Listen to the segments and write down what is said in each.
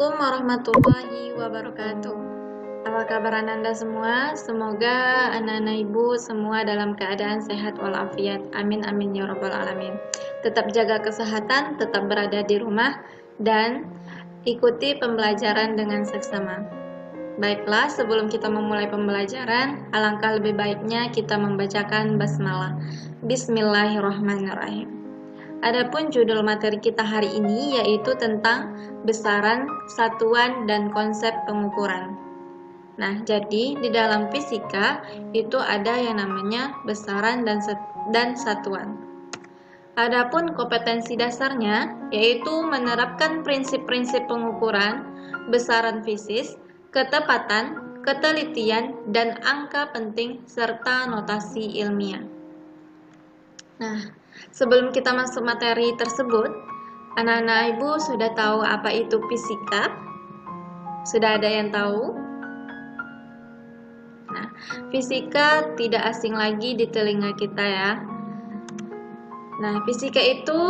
Assalamualaikum warahmatullahi wabarakatuh. Apa kabar Ananda semua? Semoga anak-anak ibu semua dalam keadaan sehat walafiat. Amin amin ya rabbal alamin. Tetap jaga kesehatan, tetap berada di rumah, dan ikuti pembelajaran dengan seksama. Baiklah, sebelum kita memulai pembelajaran, alangkah lebih baiknya kita membacakan basmalah. Bismillahirrahmanirrahim. Adapun judul materi kita hari ini yaitu tentang besaran, satuan, dan konsep pengukuran. Nah, jadi di dalam fisika itu ada yang namanya besaran dan satuan. Adapun kompetensi dasarnya yaitu menerapkan prinsip-prinsip pengukuran, besaran fisis, ketepatan, ketelitian, dan angka penting serta notasi ilmiah. Nah, sebelum kita masuk materi tersebut, anak-anak ibu sudah tahu apa itu fisika? Sudah ada yang tahu? Nah, fisika tidak asing lagi di telinga kita ya. Nah, fisika itu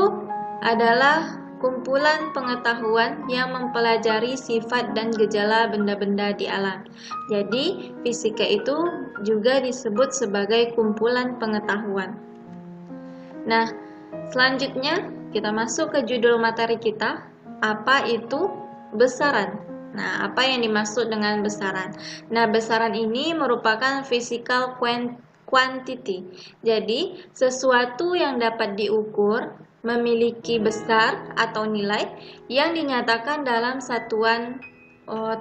adalah kumpulan pengetahuan yang mempelajari sifat dan gejala benda-benda di alam. Jadi, fisika itu juga disebut sebagai kumpulan pengetahuan. Nah, selanjutnya kita masuk ke judul materi kita, apa itu besaran. Nah, apa yang dimaksud dengan besaran? Nah, besaran ini merupakan physical quantity. Jadi, sesuatu yang dapat diukur memiliki besar atau nilai yang dinyatakan dalam satuan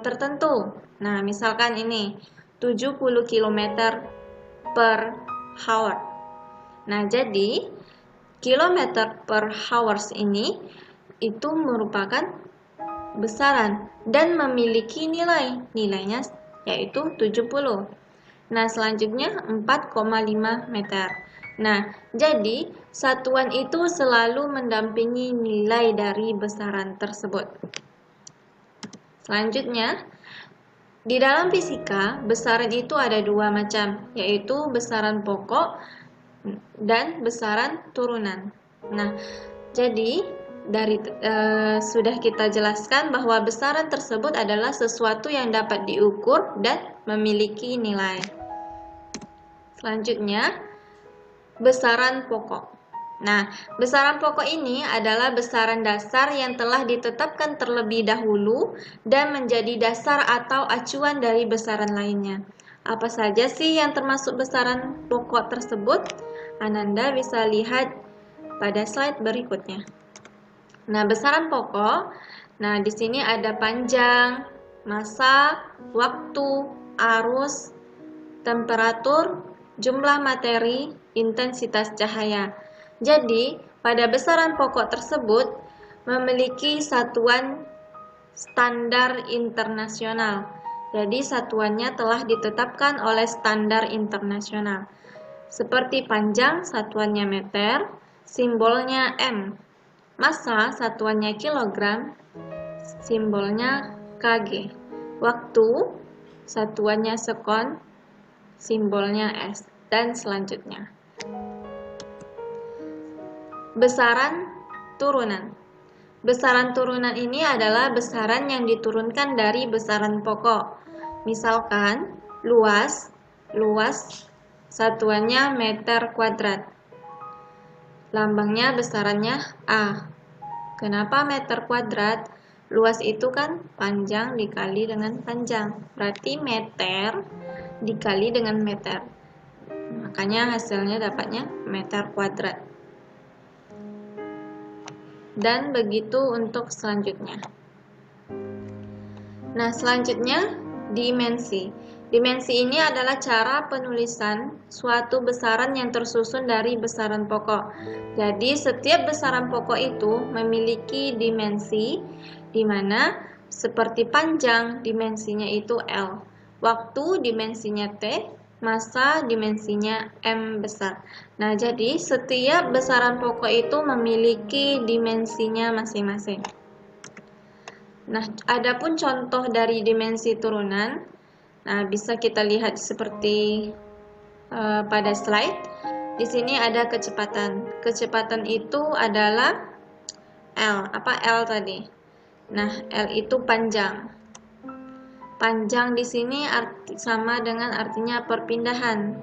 tertentu. Nah, misalkan ini 70 km per hour. Nah, jadi kilometer per hours ini itu merupakan besaran dan memiliki nilainya yaitu 70. Nah, selanjutnya 4,5 meter. Nah, jadi satuan itu selalu mendampingi nilai dari besaran tersebut. Selanjutnya, di dalam fisika, besaran itu ada dua macam, yaitu besaran pokok dan besaran turunan. Nah, jadi sudah kita jelaskan bahwa besaran tersebut adalah sesuatu yang dapat diukur dan memiliki nilai. Selanjutnya, besaran pokok. Nah, besaran pokok ini adalah besaran dasar yang telah ditetapkan terlebih dahulu dan menjadi dasar atau acuan dari besaran lainnya. Apa saja sih yang termasuk besaran pokok tersebut? Ananda bisa lihat pada slide berikutnya. Nah, besaran pokok. Nah, di sini ada panjang, massa, waktu, arus, temperatur, jumlah materi, intensitas cahaya. Jadi, pada besaran pokok tersebut memiliki satuan standar internasional. Jadi, satuannya telah ditetapkan oleh standar internasional. Seperti panjang, satuannya meter, simbolnya M. Massa, satuannya kilogram, simbolnya kg. Waktu, satuannya sekon, simbolnya S. Dan selanjutnya. Besaran turunan. Besaran turunan ini adalah besaran yang diturunkan dari besaran pokok. Misalkan, luas satuannya meter kuadrat. Lambangnya besarannya A. Kenapa meter kuadrat? Luas itu kan panjang dikali dengan panjang. Berarti meter dikali dengan meter. Makanya hasilnya dapatnya meter kuadrat. Dan begitu untuk selanjutnya. Nah, selanjutnya dimensi. Dimensi ini adalah cara penulisan suatu besaran yang tersusun dari besaran pokok. Jadi, setiap besaran pokok itu memiliki dimensi, di mana seperti panjang, dimensinya itu L. Waktu, dimensinya T. Massa, dimensinya M besar. Nah, jadi setiap besaran pokok itu memiliki dimensinya masing-masing. Nah, adapun contoh dari dimensi turunan, nah, bisa kita lihat seperti pada slide. Di sini ada kecepatan. Kecepatan itu adalah L. Apa L tadi? Nah, L itu panjang. Panjang di sini sama dengan artinya perpindahan.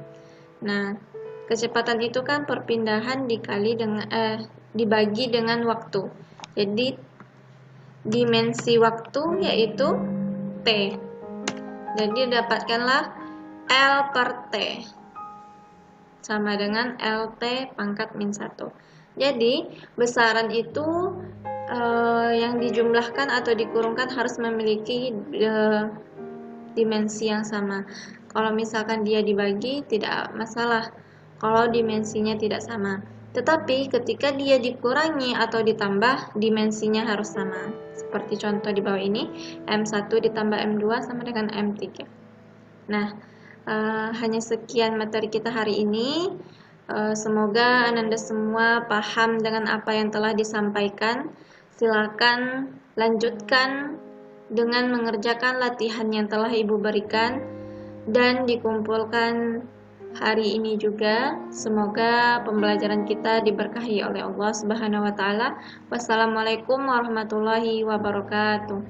Nah, kecepatan itu kan perpindahan dibagi dengan waktu. Jadi dimensi waktu yaitu T. Jadi dapatkanlah L per T sama dengan LT pangkat min 1. Jadi besaran itu yang dijumlahkan atau dikurungkan harus memiliki dimensi yang sama. Kalau misalkan dia dibagi, tidak masalah kalau dimensinya tidak sama. Tetapi ketika dia dikurangi atau ditambah, dimensinya harus sama. Seperti contoh di bawah ini, M1 ditambah M2 sama dengan M3. Nah, hanya sekian materi kita hari ini. Semoga Ananda semua paham dengan apa yang telah disampaikan. Silakan lanjutkan dengan mengerjakan latihan yang telah Ibu berikan dan dikumpulkan hari ini juga. Semoga pembelajaran kita diberkahi oleh Allah Subhanahu wa taala. Wassalamualaikum warahmatullahi wabarakatuh.